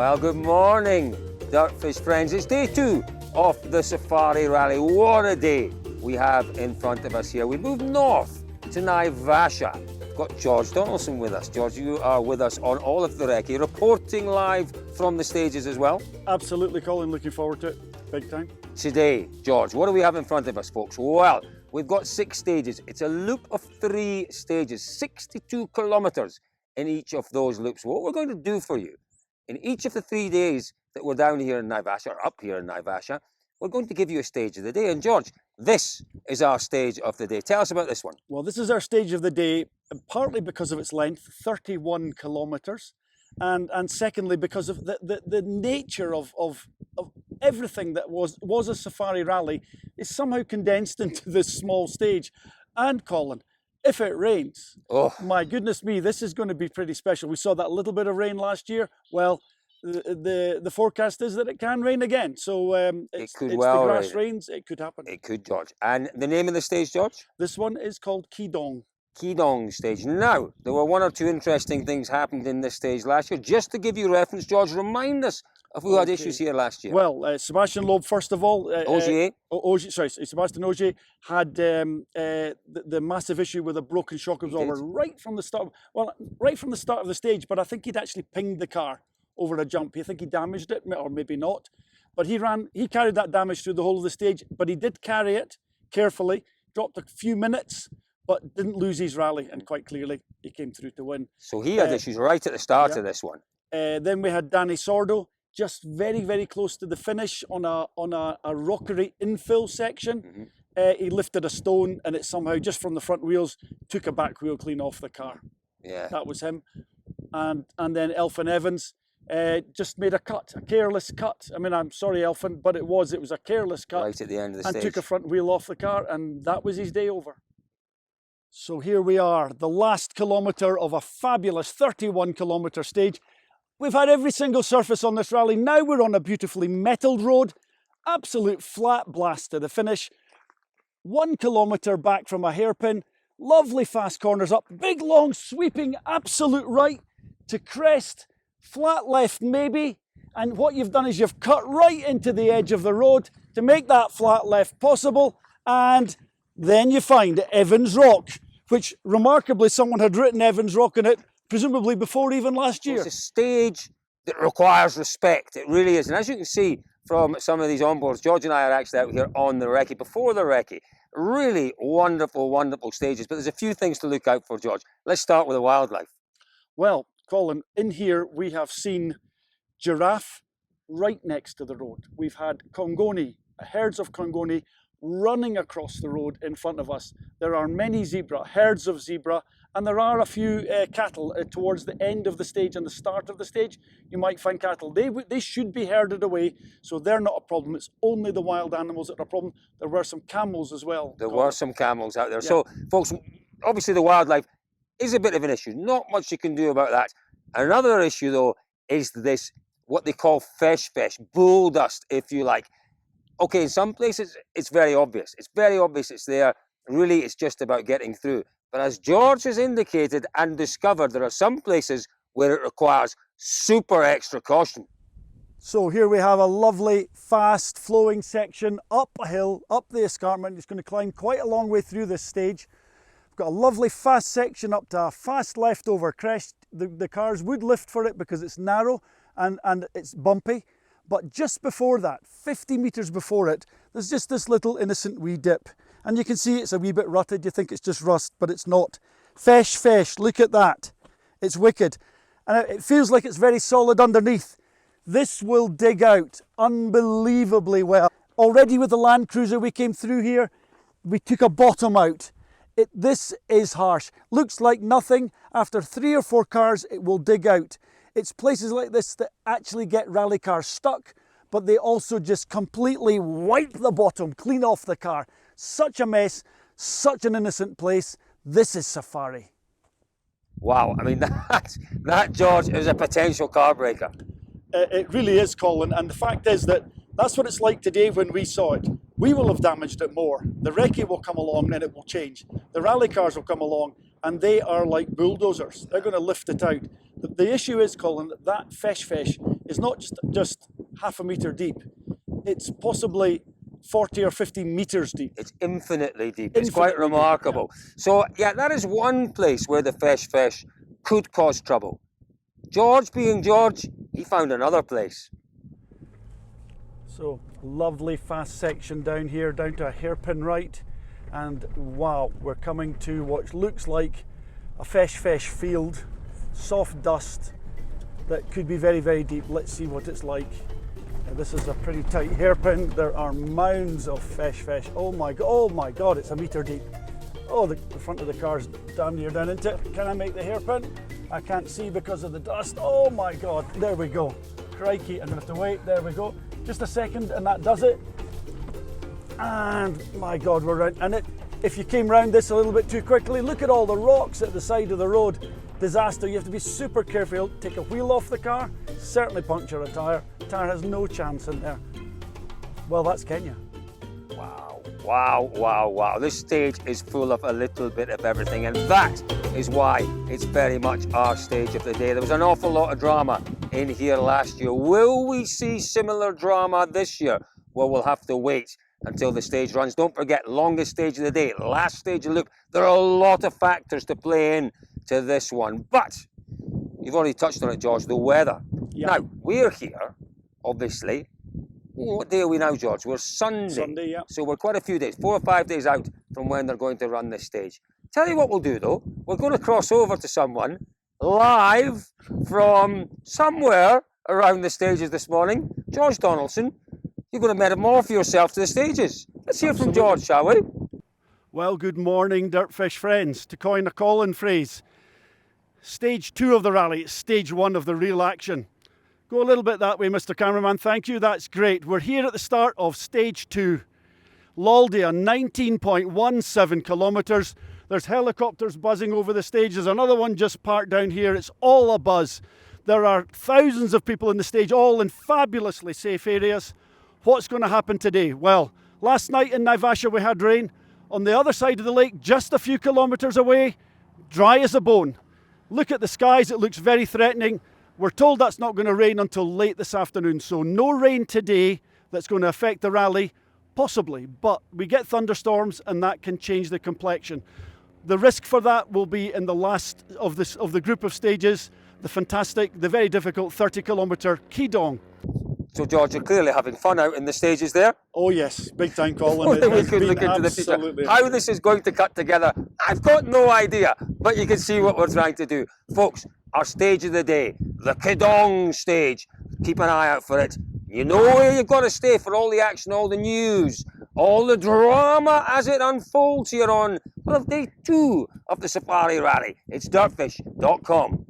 Well, good morning, DirtFish friends. It's day 2 of the Safari Rally. What a day we have in front of us here. We move north to Naivasha. We've got George Donaldson with us. George, you are with us on all of the recce, reporting live from the stages as well. Absolutely, Colin. Looking forward to it. Big time. Today, George, what do we have in front of us, folks? Well, we've got 6 stages. It's a loop of 3 stages, 62 kilometres in each of those loops. What we're going to do for you, in each of the 3 days that we're down here in Naivasha, or up here in Naivasha, we're going to give you a stage of the day. And George, this is our stage of the day. Tell us about this one. Well, this is our stage of the day, partly because of its length, 31 kilometres, and secondly because of the nature of everything that was a safari rally is somehow condensed into this small stage. And Colin, if it rains, oh my goodness me, this is going to be pretty special. We saw that little bit of rain last year. Well, the forecast is that it can rain again. So it's the grass rains, it could happen. It could, George. And the name of the stage, George? This one is called Kidong. Kidong stage. Now, there were 1 or 2 interesting things happened in this stage last year. Just to give you reference, George, remind us of who had issues here last year. Well, Sebastian Loeb, first of all. Sebastian Ogier had the massive issue with a broken shock absorber right from the start. Well, right from the start of the stage, but I think he'd actually pinged the car over a jump. I think he damaged it, or maybe not. But he carried that damage through the whole of the stage, but he did carry it carefully, dropped a few minutes, but didn't lose his rally, and quite clearly he came through to win. So he had issues right at the start of this one. Then we had Danny Sordo, just very, very close to the finish on a rockery infill section. He lifted a stone and it somehow, just from the front wheels, took a back wheel clean off the car. Yeah, that was him. And then Elfyn Evans just made a careless cut. I mean, I'm sorry, Elfyn, but it was a careless cut. Right at the end of the stage. And took a front wheel off the car, and that was his day over. So here we are, the last kilometre of a fabulous 31 kilometre stage. We've had every single surface on this rally. Now we're on a beautifully metalled road, absolute flat blast to the finish. 1 kilometre back from a hairpin, lovely fast corners up, big long sweeping absolute right to crest, flat left maybe. And what you've done is you've cut right into the edge of the road to make that flat left possible. And then you find Evans Rock, which remarkably someone had written Evans Rock in it, presumably before even last year. It's a stage that requires respect. It really is. And as you can see from some of these onboards, George and I are actually out here on the recce, before the recce. Really wonderful, wonderful stages. But there's a few things to look out for, George. Let's start with the wildlife. Well, Colin, in here we have seen giraffe right next to the road. We've had Congoni, herds of Congoni running across the road in front of us. There are many zebra, herds of zebra, and there are a few cattle towards the end of the stage and the start of the stage. You might find cattle. They should be herded away, so they're not a problem. It's only the wild animals that are a problem. There were some camels as well. There were some camels out there. Yeah. So, folks, obviously the wildlife is a bit of an issue. Not much you can do about that. Another issue, though, is this, what they call fesh, bull dust, if you like. Okay, in some places, it's very obvious. It's very obvious it's there. Really, it's just about getting through. But as George has indicated and discovered, there are some places where it requires super extra caution. So here we have a lovely, fast flowing section up a hill, up the escarpment. It's going to climb quite a long way through this stage. We've got a lovely fast section up to a fast left over crest. The cars would lift for it because it's narrow and it's bumpy. But just before that, 50 metres before it, there's just this little innocent wee dip. And you can see it's a wee bit rutted. You think it's just rust, but it's not. Fesh, look at that. It's wicked. And it feels like it's very solid underneath. This will dig out unbelievably well. Already with the Land Cruiser we came through here, we took a bottom out. This is harsh. Looks like nothing. After 3 or 4 cars, it will dig out. It's places like this that actually get rally cars stuck, but they also just completely wipe the bottom clean off the car. Such a mess, such an innocent place. This is safari. Wow, I mean, that George, is a potential car breaker. It really is, Colin, and the fact is that that's what it's like today when we saw it. We will have damaged it more. The recce will come along and it will change. The rally cars will come along and they are like bulldozers. They're going to lift it out. The issue is, Colin, that fesh is not just half a metre deep. It's possibly 40 or 50 metres deep. It's infinitely deep. It's Infinitely quite deep, remarkable. So, yeah, that is one place where the fish could cause trouble. George, being George, he found another place. So, lovely fast section down here, down to a hairpin right. And wow, we're coming to what looks like a fish field, soft dust that could be very, very deep. Let's see what it's like. This is a pretty tight hairpin. There are mounds of fish. Oh my God, it's a metre deep. Oh, the front of the car's damn near down into it. Can I make the hairpin? I can't see because of the dust. Oh my God, there we go. Crikey, I'm gonna have to wait. There we go. Just a second and that does it. And my God, we're round. And if you came round this a little bit too quickly, look at all the rocks at the side of the road. Disaster. You have to be super careful. Take a wheel off the car, certainly puncture a tyre. Tyre has no chance in there. Well, that's Kenya. Wow. This stage is full of a little bit of everything, and that is why it's very much our stage of the day. There was an awful lot of drama in here last year. Will we see similar drama this year? Well, we'll have to wait until the stage runs. Don't forget, longest stage of the day, last stage of the loop. There are a lot of factors to play in to this one, but you've already touched on it, George, the weather. Yeah. Now, we're here, obviously. What day are we now, George? We're Sunday. Sunday, yeah. So we're quite a few days, 4 or 5 days out from when they're going to run this stage. Tell you what we'll do, though. We're going to cross over to someone live from somewhere around the stages this morning. George Donaldson, you're going to metamorph yourself to the stages. Let's hear from George, shall we? Well, good morning, DirtFish friends. To coin a call-in phrase, stage 2 of the rally, it's stage 1 of the real action. Go a little bit that way, Mr. Cameraman. Thank you. That's great. We're here at the start of stage 2. Laldea, 19.17 kilometres. There's helicopters buzzing over the stage. There's another one just parked down here. It's all a buzz. There are thousands of people in the stage, all in fabulously safe areas. What's going to happen today? Well, last night in Naivasha we had rain. On the other side of the lake, just a few kilometres away, dry as a bone. Look at the skies. It looks very threatening. We're told that's not going to rain until late this afternoon, so no rain today that's going to affect the rally, possibly, but we get thunderstorms and that can change the complexion. The risk for that will be in the last of the group of stages, the very difficult 30-kilometre Kidong. So, George, you're clearly having fun out in the stages there. Oh yes, big time, Colin. We could look into the future. How this is going to cut together, I've got no idea, but you can see what we're trying to do. Folks, our stage of the day, the Kidong stage. Keep an eye out for it. You know where you've got to stay for all the action, all the news, all the drama as it unfolds here on, well, day 2 of the Safari Rally. It's dirtfish.com.